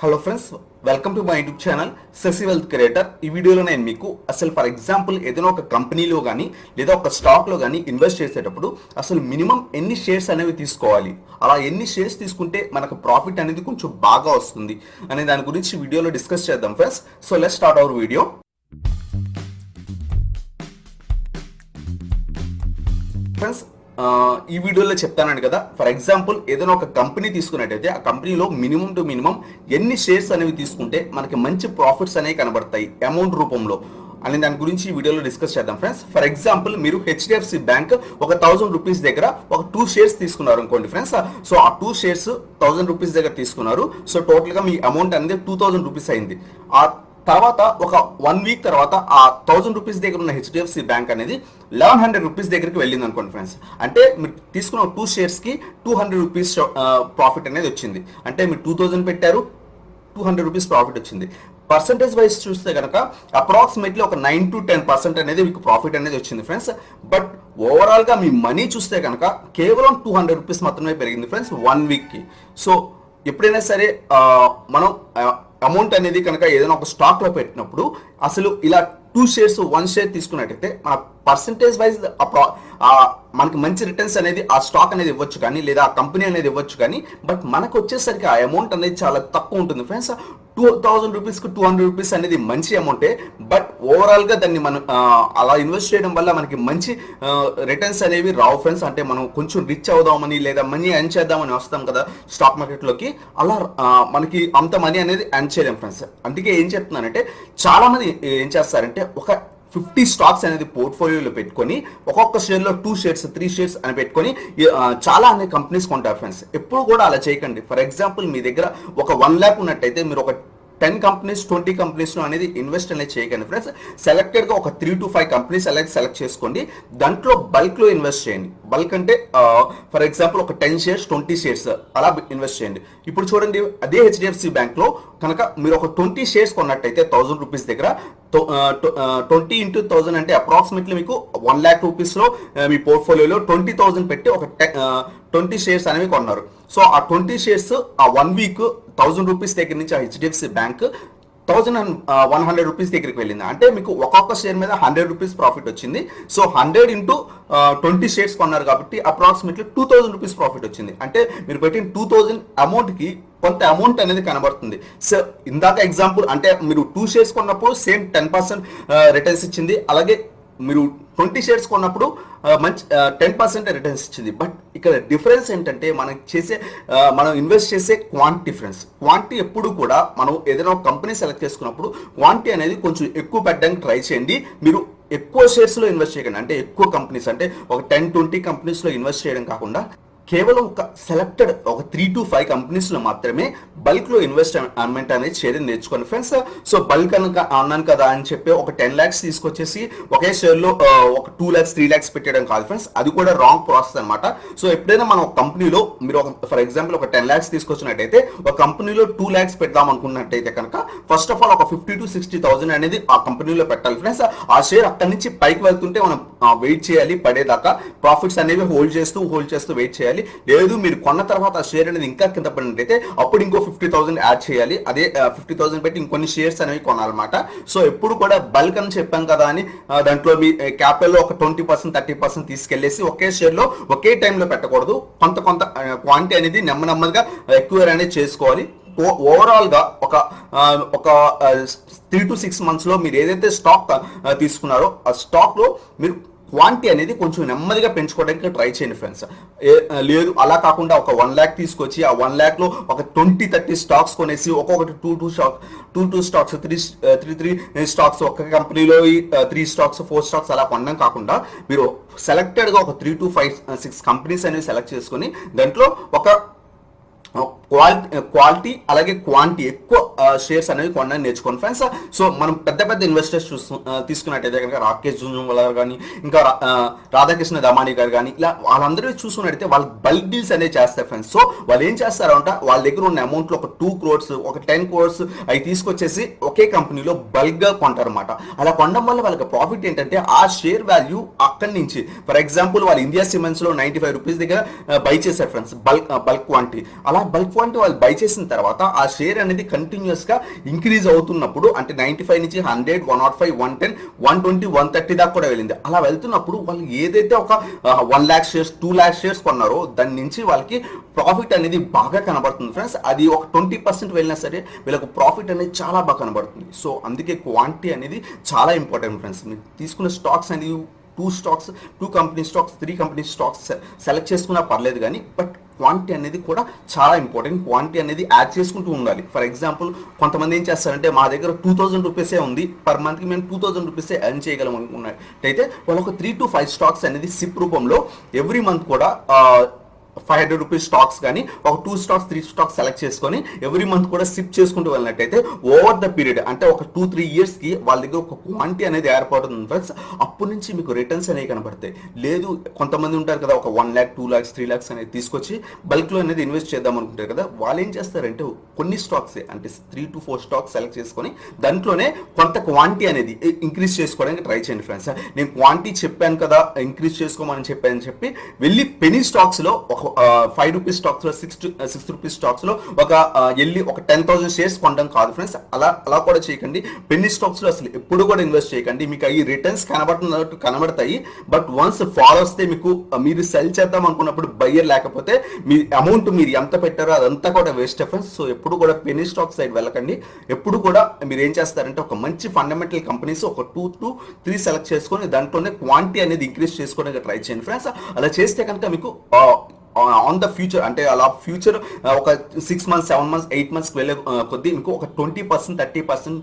Hello friends, welcome to my YouTube channel Sasi wealth creator. ఈ వీడియోలో నేను మీకు అసలు ఫర్ ఎగ్జాంపుల్ ఏదైనా ఒక కంపెనీలో కానీ లేదా ఒక స్టాక్లో కానీ ఇన్వెస్ట్ చేసేటప్పుడు అసలు మినిమం ఎన్ని షేర్స్ అనేవి తీసుకోవాలి, అలా ఎన్ని షేర్స్ తీసుకుంటే మనకు ప్రాఫిట్ అనేది కొంచెం బాగా వస్తుంది అనే దాని గురించి వీడియోలో డిస్కస్ చేద్దాం friends. So let's start our video. Friends, ఈ వీడియోలో చెప్తానండి కదా, ఫర్ ఎగ్జాంపుల్ ఏదైనా ఒక కంపెనీ తీసుకున్నట్టయితే ఆ కంపెనీలో మినిమం టు మినిమం ఎన్ని షేర్స్ అనేవి తీసుకుంటే మనకి మంచి ప్రాఫిట్స్ అనేవి కనబడతాయి అమౌంట్ రూపంలో అనే దాని గురించి ఈ వీడియోలో డిస్కస్ చేద్దాం ఫ్రెండ్స్. ఫర్ ఎగ్జాంపుల్ మీరు హెచ్డిఎఫ్సి బ్యాంక్ ఒక 1000 రూపీస్ దగ్గర ఒక 2 షేర్స్ తీసుకున్నారు అనుకోండి ఫ్రెండ్స్. సో ఆ 2 షేర్స్ 1000 రూపీస్ దగ్గర తీసుకున్నారు. సో టోటల్గా మీ అమౌంట్ అనేది 2000 రూపీస్ అయింది. ఆ తర్వాత ఒక 1 వీక్ తర్వాత ఆ 1000 రూపీస్ దగ్గర ఉన్న హెచ్డిఎఫ్సి బ్యాంక్ అనేది 1100 రూపీస్ దగ్గరికి వెళ్ళింది అనుకోండి ఫ్రెండ్స్. అంటే మీరు తీసుకున్న 2 షేర్స్కి 200 రూపీస్ ప్రాఫిట్ అనేది వచ్చింది. అంటే మీరు 2000 పెట్టారు, 200 రూపీస్ ప్రాఫిట్ వచ్చింది. పర్సంటేజ్ వైజ్ చూస్తే కనుక అప్రాక్సిమేట్లీ ఒక 9 to 10% అనేది మీకు ప్రాఫిట్ అనేది వచ్చింది ఫ్రెండ్స్. బట్ ఓవరాల్గా మీ మనీ చూస్తే కనుక కేవలం 200 రూపీస్ మాత్రమే పెరిగింది ఫ్రెండ్స్ 1 వీక్కి. సో ఎప్పుడైనా సరే మనం అమౌంట్ అనేది కనుక ఏదైనా ఒక స్టాక్లో పెట్టినప్పుడు అసలు ఇలా 2 షేర్స్ 1 షేర్ తీసుకున్నట్టయితే మన పర్సంటేజ్ వైజ్ మనకి మంచి రిటర్న్స్ అనేది ఆ స్టాక్ అనేది ఇవ్వచ్చు కానీ లేదా ఆ కంపెనీ అనేది ఇవ్వచ్చు కానీ, బట్ మనకు వచ్చేసరికి ఆ అమౌంట్ అనేది చాలా తక్కువ ఉంటుంది ఫ్రెండ్స్. 2000 రూపీస్కి 200 రూపీస్ అనేది మంచి అమౌంటే. బట్ ఓవరాల్గా దాన్ని మనం అలా ఇన్వెస్ట్ చేయడం వల్ల మనకి మంచి రిటర్న్స్ అనేవి రావు ఫ్రెండ్స్. అంటే మనం కొంచెం రిచ్ అవుదామని లేదా మనీ ఎర్న్ చేద్దామని వస్తాం కదా స్టాక్ మార్కెట్లోకి, అలా మనకి అంత మనీ అనేది ఎర్న్ చేయలేం ఫ్రెండ్స్. అందుకే ఏం చెప్తున్నానంటే చాలామంది ఏం చేస్తారంటే ఒక 50 స్టాక్స్ అనేది పోర్ట్ఫోలియోలో పెట్టుకొని ఒక్కొక్క షేర్లో 2 షేర్స్ 3 షేర్స్ అని పెట్టుకొని చాలా అనే కంపెనీస్ కొంటారు ఫ్రెండ్స్. ఎప్పుడు కూడా అలా చేయకండి. ఫర్ ఎగ్జాంపుల్ మీ దగ్గర ఒక 1 lakh ఉన్నట్టయితే మీరు ఒక 10 కంపెనీస్ 20 కంపెనీస్లో అనేది ఇన్వెస్ట్ అనేది చేయకండి ఫ్రెండ్స్. సెలెక్టెడ్గా ఒక 3 to 5 కంపెనీస్ అలాగే సెలెక్ట్ చేసుకోండి. దాంట్లో బల్క్లో ఇన్వెస్ట్ చేయండి. బల్క్ అంటే ఫర్ ఎగ్జాంపుల్ ఒక 10 షేర్స్ 20 షేర్స్ అలా ఇన్వెస్ట్ చేయండి. ఇప్పుడు చూడండి, అదే హెచ్డిఎఫ్సి బ్యాంక్లో కనుక మీరు ఒక 20 షేర్స్ కొన్నట్టయితే 1000 రూపీస్ దగ్గర 20 into 1000 అంటే అప్రాక్సిమేట్లీ మీకు 1 lakh రూపీస్లో మీ పోర్ట్ఫోలియోలో 20,000 పెట్టి ఒక 20 షేర్స్ అనేవి కొన్నారు. సో ఆ 20 షేర్స్ ఆ 1 వీక్ 1000 రూపీస్ దగ్గర నుంచి ఆ హెచ్డిఎఫ్సి బ్యాంక్ 1100 రూపీస్ దగ్గరికి వెళ్ళింది. అంటే మీకు ఒక్కొక్క షేర్ మీద 100 రూపీస్ ప్రాఫిట్ వచ్చింది. సో 100 into 20 షేర్స్ కొన్నారు కాబట్టి అప్రాక్సిమేట్లీ 2000 రూపీస్ ప్రాఫిట్ వచ్చింది. అంటే మీరు పెట్టిన 2000 అమౌంట్కి కొంత అమౌంట్ అనేది కనబడుతుంది. సో ఇందాక ఎగ్జాంపుల్ అంటే మీరు 2 షేర్స్ కొన్నప్పుడు సేమ్ 10% రిటర్న్స్ ఇచ్చింది. అలాగే మీరు 20 షేర్స్ కొన్నప్పుడు మంచి 10% రిటర్న్స్ ఇచ్చింది. బట్ ఇక్కడ డిఫరెన్స్ ఏంటంటే మనం ఇన్వెస్ట్ చేసే క్వాంటిటీ ఎప్పుడు కూడా మనం ఏదైనా ఒక కంపెనీ సెలెక్ట్ చేసుకున్నప్పుడు క్వాంటిటీ అనేది కొంచెం ఎక్కువ పెట్టడానికి ట్రై చేయండి. మీరు ఎక్కువ షేర్స్లో ఇన్వెస్ట్ చేయకండి. అంటే ఎక్కువ కంపెనీస్ అంటే ఒక 10-20 కంపెనీస్లో ఇన్వెస్ట్ చేయడం కాకుండా కేవలం ఒక సెలెక్టెడ్ ఒక 3 to 5 కంపెనీస్లో మాత్రమే బల్క్లో ఇన్వెస్ట్మెంట్ అనేది చేయడం నేర్చుకోండి ఫ్రెండ్స్. సో బల్క్ అన్నాను కదా అని చెప్పి ఒక 10 lakhs తీసుకొచ్చేసి ఒకే షేర్లో ఒక 2 lakhs 3 lakhs పెట్టడం కాదు ఫ్రెండ్స్. అది కూడా రాంగ్ ప్రాసెస్ అనమాట. సో ఎప్పుడైనా మనం ఒక కంపెనీలో మీరు ఫర్ ఎగ్జాంపుల్ ఒక 10 lakhs తీసుకొచ్చినట్టయితే ఒక కంపెనీలో 2 lakhs పెడదాం అనుకున్నట్టయితే కనుక ఫస్ట్ ఆఫ్ ఆల్ ఒక 50 to 60,000 అనేది ఆ కంపెనీలో పెట్టాలి ఫ్రెండ్స్. ఆ షేర్ అక్కడి నుంచి పైకి వెళ్తుంటే మనం వెయిట్ చేయాలి పడేదాకా. ప్రాఫిట్స్ అనేవి హోల్డ్ చేస్తూ వెయిట్ చేయాలి. లేదు మీరు కొన్న తర్వాత ఆ షేర్ అనేది ఇంకా కింద పడినట్టయితే అప్పుడు ఇంకో 50,000 యాడ్ చేయాలి. అదే 50,000 పెట్టి ఇంకొన్ని షేర్స్ అనేవి కొనాలన్నమాట. సో ఎప్పుడు కూడా బల్క్ అని చెప్పాం కదా అని దాంట్లో మీ క్యాపిటల్లో ఒక 20% 30% తీసుకెళ్లేసి ఒకే షేర్లో ఒకే టైంలో పెట్టకూడదు. కొంత క్వాంటిటీ అనేది నెమ్మదిగా ఎక్కువ అనేది చేసుకోవాలి. ఓవరాల్గా ఒక 3 to 6 monthsలో మీరు ఏదైతే స్టాక్ తీసుకున్నారో ఆ స్టాక్లో మీరు క్వాంటిటీ అనేది కొంచెం నెమ్మదిగా పెంచుకోవడానికి ట్రై చేయండి ఫ్రెండ్స్. లేదు అలా కాకుండా ఒక 1 lakh తీసుకొచ్చి ఆ 1 lakhలో ఒక 20-30 స్టాక్స్ కొనేసి ఒక్కొక్కటి 2 స్టాక్స్ 3 స్టాక్స్ ఒక్క కంపెనీలో 3 స్టాక్స్ 4 స్టాక్స్ అలా కొనడం కాకుండా మీరు సెలెక్టెడ్గా ఒక 3 to 5 6 కంపెనీస్ అనేవి సెలెక్ట్ చేసుకొని దాంట్లో ఒక క్వాలిటీ అలాగే క్వాంటిటీ ఎక్కువ షేర్స్ అనేవి కొనడానికి నేర్చుకోండి ఫ్రెండ్స్. సో మనం పెద్ద ఇన్వెస్టర్స్ తీసుకున్నట్టయితే కనుక రాకేష్ జుంజుంవాలా గారు కానీ ఇంకా రాధాకృష్ణ దమాని గారు కానీ ఇలా వాళ్ళందరూ చూసుకున్నట్టయితే వాళ్ళు బల్క్ డీల్స్ అనేవి చేస్తారు ఫ్రెండ్స్. సో వాళ్ళు ఏం చేస్తారంటే వాళ్ళ దగ్గర ఉన్న అమౌంట్లో ఒక 2 crores ఒక 10 crores అవి తీసుకొచ్చేసి ఒకే కంపెనీలో బల్క్గా కొంటారన్నమాట. అలా కొనడం వల్ల వాళ్ళకి ప్రాఫిట్ ఏంటంటే ఆ షేర్ వాల్యూ అక్కడి నుంచి ఫర్ ఎగ్జాంపుల్ వాళ్ళు ఇండియా సిమెంట్స్లో 95 రూపీస్ దగ్గర బై చేశారు ఫ్రెండ్స్ బల్క్ క్వాంటిటీ. అలా బల్క్ క్వాంటిటీ వాళ్ళు బై చేసిన తర్వాత ఆ షేర్ అనేది కంటిన్యూస్గా ఇంక్రీజ్ అవుతున్నప్పుడు, అంటే 95 నుంచి 100, 105, 110, 120, 130 దాకా కూడా వెళ్ళింది. అలా వెళ్తున్నప్పుడు వాళ్ళు ఏదైతే ఒక 1 lakh షేర్స్, 2 lakh షేర్స్ కొన్నారో దాని నుంచి వాళ్ళకి ప్రాఫిట్ అనేది బాగా కనబడుతుంది ఫ్రెండ్స్. అది ఒక 20% వెళ్ళినా సరే వీళ్ళకు ప్రాఫిట్ అనేది చాలా బాగా కనబడుతుంది. సో అందుకే క్వాంటిటీ అనేది చాలా ఇంపార్టెంట్ ఫ్రెండ్స్. మీరు తీసుకున్న స్టాక్స్ అనేవి 2 company stocks, 3 company stocks select చేసుకున్నా పర్లేదు, కానీ బట్ క్వాంటిటీ అనేది కూడా చాలా ఇంపార్టెంట్. క్వాంటిటీ అనేది యాడ్ చేసుకుంటూ ఉండాలి. ఫర్ ఎగ్జాంపుల్ కొంతమంది ఏం చేస్తారంటే మా దగ్గర 2000 రూపీసే ఉంది, పర్ మంత్కి మేము 2000 రూపీసే ఎర్న్ చేయగలం అనుకున్నట్టయితే వాళ్ళు ఒక 3 to 5 స్టాక్స్ అనేది సిప్ రూపంలో ఎవ్రీ మంత్ కూడా 500 రూపీస్ స్టాక్స్ కానీ ఒక 2 స్టాక్స్ 3 స్టాక్స్ సెలెక్ట్ చేసుకొని ఎవ్రీ మంత్ కూడా సిప్ చేసుకుంటూ వెళ్ళినట్టయితే ఓవర్ ద పీరియడ్ అంటే ఒక 2-3 ఇయర్స్కి వాళ్ళ దగ్గర ఒక క్వాంటిటీ అనేది ఏర్పడుతుంది ఫ్రెండ్స్. అప్పటి నుంచి మీకు రిటర్న్స్ అనేవి కనబడతాయి. లేదు కొంతమంది ఉంటారు కదా, ఒక 1 lakh, 2 lakhs, 3 lakhs అనేది తీసుకొచ్చి బల్క్లో అనేది ఇన్వెస్ట్ చేద్దాం అనుకుంటారు కదా, వాళ్ళు ఏం చేస్తారంటే కొన్ని స్టాక్స్ అంటే 3 to 4 స్టాక్స్ సెలెక్ట్ చేసుకొని దాంట్లోనే కొంత క్వాంటిటీ అనేది ఇంక్రీజ్ చేసుకోవడానికి ట్రై చేయండి ఫ్రెండ్స్. నేను క్వాంటిటీ చెప్పాను కదా, ఇంక్రీజ్ చేసుకోమని చెప్పి వెళ్ళి పెనీ స్టాక్స్లో ఒక 5 రూపీస్ స్టాక్స్ లో 6 రూపీస్ స్టాక్స్ లో వెళ్ళి ఒక 10,000 షేర్స్ కొనడం కాదు ఫ్రెండ్స్. అలా కూడా చేయకండి. పెన్నీ స్టాక్స్ లో అసలు ఎప్పుడు కూడా ఇన్వెస్ట్ చేయకండి. మీకు ఈ రిటర్న్స్ కనబడతాయి, బట్ వన్స్ ఫాల్ వస్తే మీరు సెల్ చేద్దాం అనుకున్నప్పుడు బయ్యర్ లేకపోతే మీ అమౌంట్ మీరు ఎంత పెట్టారో అదంతా కూడా వేస్ట్ ఫ్రెండ్స్. సో ఎప్పుడు కూడా పెన్నీ స్టాక్ సైడ్ వెళ్ళకండి. ఎప్పుడు కూడా మీరు ఏం చేస్తారంటే ఒక మంచి ఫండమెంటల్ కంపెనీస్ ఒక 2 to 3 సెలెక్ట్ చేసుకొని దాంట్లోనే క్వాంటిటీ అనేది ఇంక్రీజ్ చేసుకోవడానికి ట్రై చేయండి ఫ్రెండ్స్. అలా చేస్తే కనుక మీకు ఆన్ ద ఫ్యూచర్ అంటే అలా ఫ్యూచర్ ఒక 6 months, 7 months, 8 months వెళ్ళే కొద్దీ మీకు ఒక 20%, 30%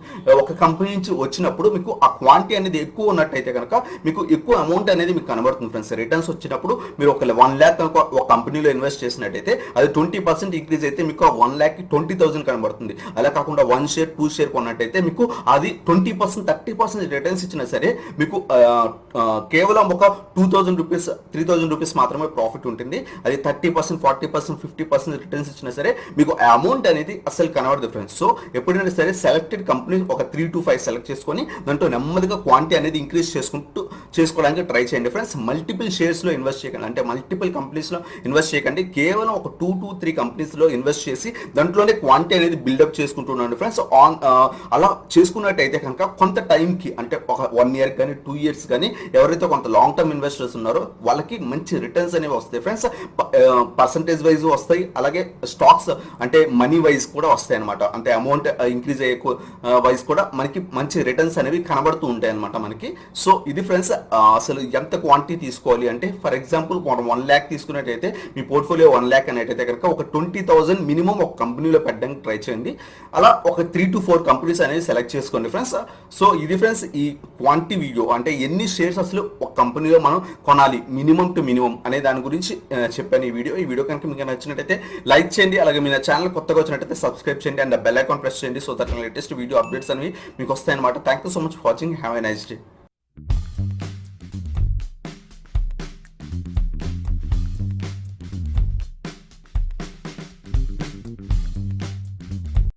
ఒక కంపెనీ నుంచి వచ్చినప్పుడు మీకు ఆ క్వాంటిటీ అనేది ఎక్కువ ఉన్నట్టయితే కనుక మీకు ఎక్కువ అమౌంట్ అనేది మీకు కనబడుతుంది ఫ్రెండ్స్. రిటర్న్స్ వచ్చినప్పుడు మీరు ఒక 1 lakh ఒక కంపెనీలో ఇన్వెస్ట్ చేసినట్టయితే అది 20% ఇంక్రీజ్ అయితే మీకు ఆ 1 lakh 20,000 కనబడుతుంది. అలా కాకుండా 1 share, 2 share కొన్నట్టయితే మీకు అది 20%, 30% రిటర్న్స్ ఇచ్చినా సరే మీకు కేవలం ఒక 2,000 రూపీస్, 3,000 రూపీస్ మాత్రమే ప్రాఫిట్ ఉంటుంది. అది 30%, 40%, 50% రిటర్న్స్ ఇచ్చినా సరే మీకు అమౌంట్ అనేది అసలు కనబడదు ఫ్రెండ్స్. సో ఎప్పుడైనా సరే సెలెక్టెడ్ కంపెనీ ఒక 3 to 5 సెలెక్ట్ చేసుకొని దాంట్లో నెమ్మదిగా క్వాంటిటీ అనేది ఇంక్రీజ్ చేసుకోవడానికి ట్రై చేయండి ఫ్రెండ్స్. మల్టిపుల్ షేర్స్లో ఇన్వెస్ట్ చేయకండి, అంటే మల్టిపుల్ కంపెనీస్లో ఇన్వెస్ట్ చేయకండి. కేవలం ఒక 2 to 3 కంపెనీస్లో ఇన్వెస్ట్ చేసి దాంట్లోనే క్వాంటిటీ అనేది బిల్డప్ చేసుకుంటున్నాను ఫ్రెండ్స్. అలా చేసుకున్నట్టయితే కనుక కొంత టైంకి అంటే ఒక 1 year కానీ 2 years కానీ ఎవరైతే కొంత లాంగ్ టర్మ్ ఇన్వెస్టర్స్ ఉన్నారో వాళ్ళకి మంచి రిటర్న్స్ అనేవి వస్తాయి ఫ్రెండ్స్. పర్సంటేజ్ వైజ్ వస్తాయి, అలాగే స్టాక్స్ అంటే మనీ వైజ్ కూడా వస్తాయి అనమాట. అంటే అమౌంట్ ఇంక్రీజ్ అయ్యే వైజ్ కూడా మనకి మంచి రిటర్న్స్ అనేవి కనబడుతూ ఉంటాయి అనమాట మనకి. సో ఇది ఫ్రెండ్స్ అసలు ఎంత క్వాంటిటీ తీసుకోవాలి అంటే ఫర్ ఎగ్జాంపుల్ 1 lakh తీసుకున్నట్టయితే మీ పోర్ట్ఫోలియో 1 lakh అనేటైతే కనుక ఒక 20,000 మినిమం ఒక కంపెనీలో పెట్టడానికి ట్రై చేయండి. అలా ఒక 3 to 4 కంపెనీస్ అనేది సెలెక్ట్ చేసుకోండి ఫ్రెండ్స్. సో ఇది ఫ్రెండ్స్ ఈ క్వాంటిటీ వీడియో, అంటే ఎన్ని షేర్స్ అసలు ఒక కంపెనీలో మనం కొనాలి మినిమం టు మినిమం అనే దాని గురించి చెప్పాను. ఈ వీడియో కనుక మీకు నచ్చినట్టయితే లైక్ చేయండి, అలాగే మీ ఛానల్ కొత్తగా వచ్చినట్టయితే సబ్స్క్రైబ్ చేయండి అండ్ బెల్ ఐకాన్ ప్రెస్ చేయండి. So that latest video updates అనేవి మీకు వస్తాయన్నమాట. Thank you so much for watching. Have a nice day.